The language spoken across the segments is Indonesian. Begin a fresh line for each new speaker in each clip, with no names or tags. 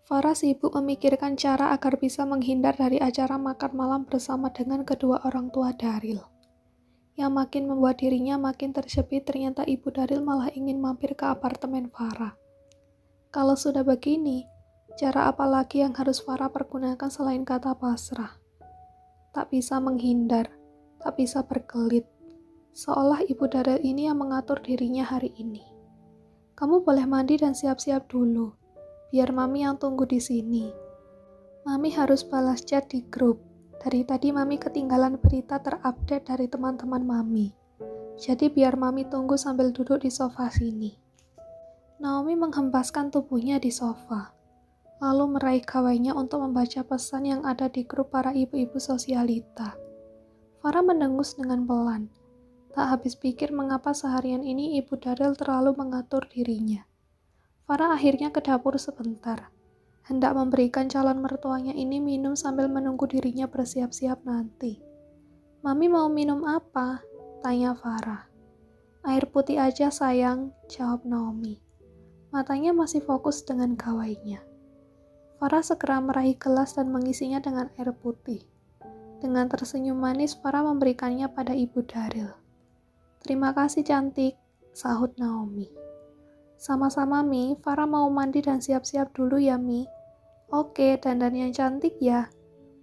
Farah sibuk memikirkan cara agar bisa menghindar dari acara makan malam bersama dengan kedua orang tua Daryl. Yang makin membuat dirinya makin terjepit, ternyata ibu Daryl malah ingin mampir ke apartemen Farah. Kalau sudah begini, cara apa lagi yang harus Farah pergunakan selain kata pasrah? Tak bisa menghindar, tak bisa berkelit. Seolah ibu Daryl ini yang mengatur dirinya hari ini. Kamu boleh mandi dan siap-siap dulu. Biar Mami yang tunggu di sini. Mami harus balas chat di grup. Dari tadi Mami ketinggalan berita terupdate dari teman-teman Mami. Jadi biar Mami tunggu sambil duduk di sofa sini. Naomi menghempaskan tubuhnya di sofa, lalu meraih gawainya untuk membaca pesan yang ada di grup para ibu-ibu sosialita. Farah mendengus dengan pelan. Tak habis pikir mengapa seharian ini ibu Daryl terlalu mengatur dirinya. Farah akhirnya ke dapur sebentar, hendak memberikan calon mertuanya ini minum sambil menunggu dirinya bersiap-siap nanti. Mami mau minum apa? Tanya Farah. Air putih aja sayang, jawab Naomi. Matanya masih fokus dengan gawainya. Farah segera meraih gelas dan mengisinya dengan air putih. Dengan tersenyum manis, Farah memberikannya pada ibu Daryl. Terima kasih cantik, sahut Naomi. Sama-sama Mi, Farah mau mandi dan siap-siap dulu ya Mi. Oke, dandan yang cantik ya.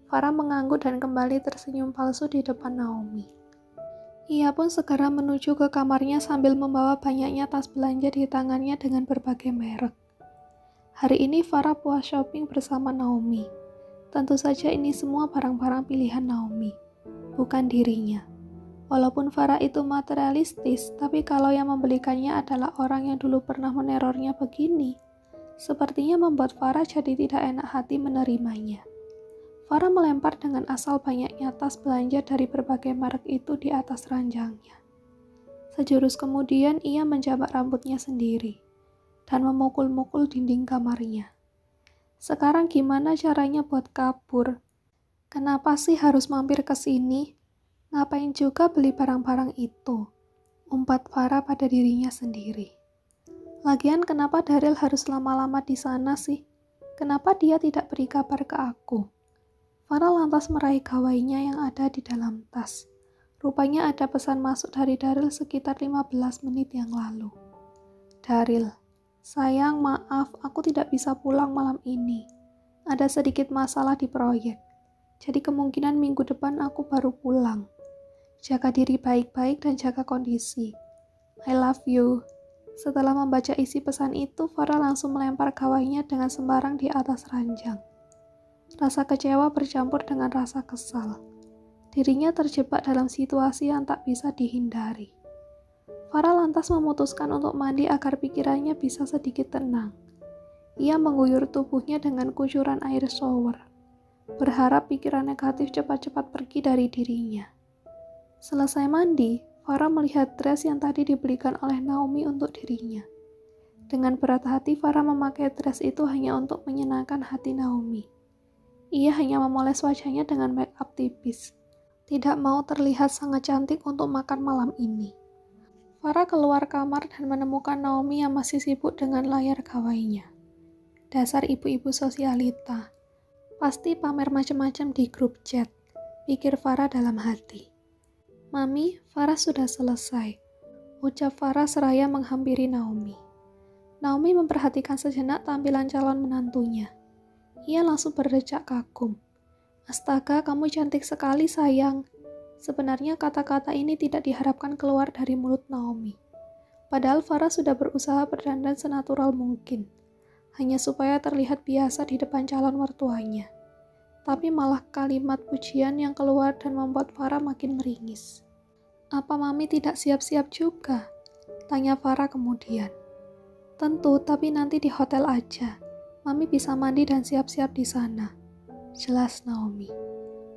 Farah mengangguk dan kembali tersenyum palsu di depan Naomi. Ia pun segera menuju ke kamarnya sambil membawa banyaknya tas belanja di tangannya dengan berbagai merek. Hari ini Farah puas shopping bersama Naomi. Tentu saja ini semua barang-barang pilihan Naomi, bukan dirinya. Walaupun Farah itu materialistis, tapi kalau yang membelikannya adalah orang yang dulu pernah menerornya begini, sepertinya membuat Farah jadi tidak enak hati menerimanya. Farah melempar dengan asal banyaknya tas belanja dari berbagai merek itu di atas ranjangnya. Sejurus kemudian ia menjabat rambutnya sendiri dan memukul-mukul dinding kamarnya. Sekarang gimana caranya buat kabur? Kenapa sih harus mampir ke sini? Ngapain juga beli barang-barang itu? Umpat Farah pada dirinya sendiri. Lagian kenapa Daryl harus lama-lama di sana sih? Kenapa dia tidak beri kabar ke aku? Farah lantas meraih gawainya yang ada di dalam tas. Rupanya ada pesan masuk dari Daryl sekitar 15 menit yang lalu. Daryl, sayang maaf aku tidak bisa pulang malam ini. Ada sedikit masalah di proyek. Jadi kemungkinan minggu depan aku baru pulang. Jaga diri baik-baik dan jaga kondisi. I love you. Setelah membaca isi pesan itu, Farah langsung melempar gawainya dengan sembarang di atas ranjang. Rasa kecewa bercampur dengan rasa kesal. Dirinya terjebak dalam situasi yang tak bisa dihindari. Farah lantas memutuskan untuk mandi agar pikirannya bisa sedikit tenang. Ia mengguyur tubuhnya dengan kucuran air shower, berharap pikiran negatif cepat-cepat pergi dari dirinya. Selesai mandi, Farah melihat dress yang tadi dibelikan oleh Naomi untuk dirinya. Dengan berat hati, Farah memakai dress itu hanya untuk menyenangkan hati Naomi. Ia hanya memoles wajahnya dengan make up tipis. Tidak mau terlihat sangat cantik untuk makan malam ini. Farah keluar kamar dan menemukan Naomi yang masih sibuk dengan layar gawainya. Dasar ibu-ibu sosialita. Pasti pamer macam-macam di grup chat, pikir Farah dalam hati. Mami, Farah sudah selesai, ucap Farah seraya menghampiri Naomi. Naomi memperhatikan sejenak tampilan calon menantunya. Ia langsung berdecak kagum. Astaga, kamu cantik sekali sayang. Sebenarnya kata-kata ini tidak diharapkan keluar dari mulut Naomi. Padahal Farah sudah berusaha berdandan senatural mungkin, hanya supaya terlihat biasa di depan calon mertuanya. Tapi malah kalimat pujian yang keluar dan membuat Farah makin meringis. Apa Mami tidak siap-siap juga? Tanya Farah kemudian. Tentu, tapi nanti di hotel aja. Mami bisa mandi dan siap-siap di sana. Jelas Naomi.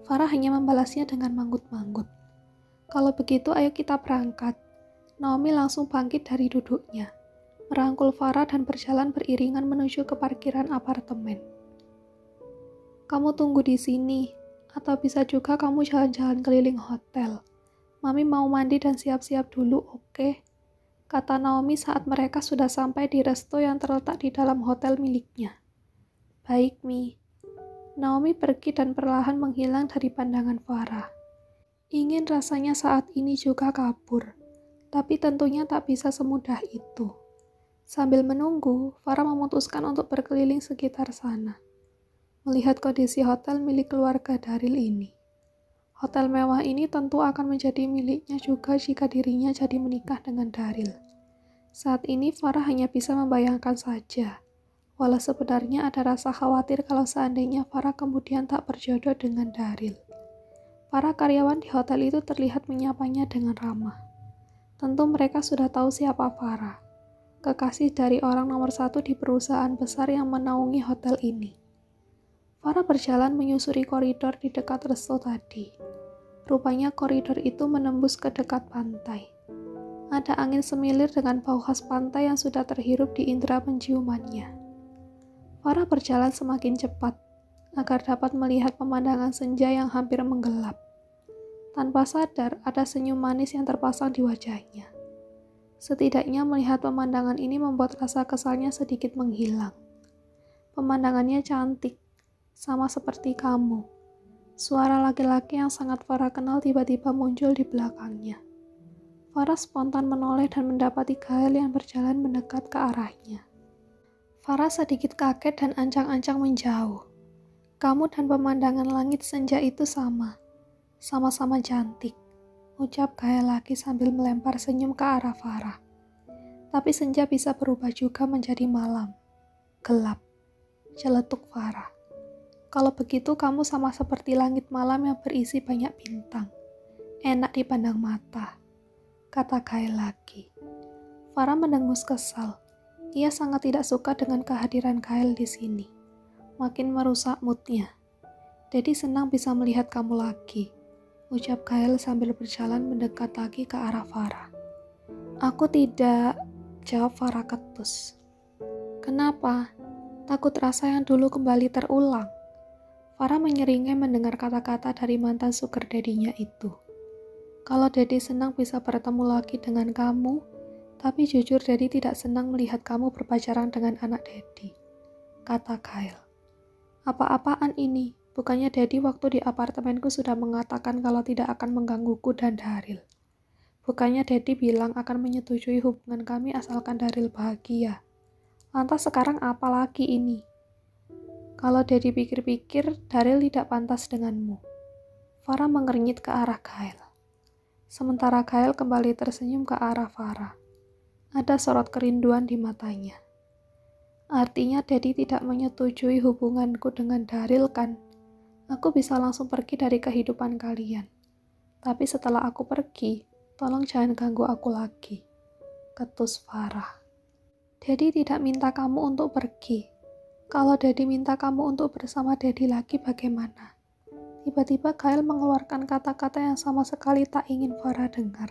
Farah hanya membalasnya dengan manggut-manggut. Kalau begitu ayo kita berangkat. Naomi langsung bangkit dari duduknya, merangkul Farah dan berjalan beriringan menuju ke parkiran apartemen. Kamu tunggu di sini, atau bisa juga kamu jalan-jalan keliling hotel. Mami mau mandi dan siap-siap dulu, oke? Kata Naomi saat mereka sudah sampai di resto yang terletak di dalam hotel miliknya. Baik, Mi. Naomi pergi dan perlahan menghilang dari pandangan Farah. Ingin rasanya saat ini juga kabur, tapi tentunya tak bisa semudah itu. Sambil menunggu, Farah memutuskan untuk berkeliling sekitar sana, melihat kondisi hotel milik keluarga Daryl ini. Hotel mewah ini tentu akan menjadi miliknya juga jika dirinya jadi menikah dengan Daryl. Saat ini Farah hanya bisa membayangkan saja, walau sebenarnya ada rasa khawatir kalau seandainya Farah kemudian tak berjodoh dengan Daryl. Para karyawan di hotel itu terlihat menyapanya dengan ramah. Tentu mereka sudah tahu siapa Farah, kekasih dari orang nomor 1 di perusahaan besar yang menaungi hotel ini. Farah berjalan menyusuri koridor di dekat resto tadi. Rupanya koridor itu menembus ke dekat pantai. Ada angin semilir dengan bau khas pantai yang sudah terhirup di indera penciumannya. Farah berjalan semakin cepat, agar dapat melihat pemandangan senja yang hampir menggelap. Tanpa sadar, ada senyum manis yang terpasang di wajahnya. Setidaknya melihat pemandangan ini membuat rasa kesalnya sedikit menghilang. Pemandangannya cantik, sama seperti kamu. Suara laki-laki yang sangat Farah kenal tiba-tiba muncul di belakangnya. Farah spontan menoleh dan mendapati Gael yang berjalan mendekat ke arahnya. Farah sedikit kaget dan ancang-ancang menjauh. Kamu dan pemandangan langit senja itu sama-sama cantik, ucap Gael lagi sambil melempar senyum ke arah Farah. Tapi senja bisa berubah juga menjadi malam, gelap, celetuk Farah. Kalau begitu kamu sama seperti langit malam yang berisi banyak bintang. Enak dipandang mata, kata Gael lagi. Farah mendengus kesal. Ia sangat tidak suka dengan kehadiran Gael di sini. Makin merusak moodnya. Dedi senang bisa melihat kamu lagi, ucap Gael sambil berjalan mendekat lagi ke arah Farah. Aku tidak, jawab Farah ketus. Kenapa? Takut rasa yang dulu kembali terulang. Farah menyeringai mendengar kata-kata dari mantan sugar daddy-nya itu. Kalau Daddy senang bisa bertemu lagi dengan kamu, tapi jujur Daddy tidak senang melihat kamu berpacaran dengan anak Daddy, kata Gael. Apa-apaan ini? Bukannya Daddy waktu di apartemenku sudah mengatakan kalau tidak akan menggangguku dan Daryl. Bukannya Daddy bilang akan menyetujui hubungan kami asalkan Daryl bahagia. Lantas sekarang apa lagi ini? Kalau Daddy pikir-pikir, Daryl tidak pantas denganmu. Farah mengernyit ke arah Gael. Sementara Gael kembali tersenyum ke arah Farah. Ada sorot kerinduan di matanya. Artinya Daddy tidak menyetujui hubunganku dengan Daryl kan? Aku bisa langsung pergi dari kehidupan kalian. Tapi setelah aku pergi, tolong jangan ganggu aku lagi, ketus Farah. Daddy tidak minta kamu untuk pergi. Kalau Daddy minta kamu untuk bersama Daddy lagi bagaimana? Tiba-tiba Gael mengeluarkan kata-kata yang sama sekali tak ingin Farah dengar.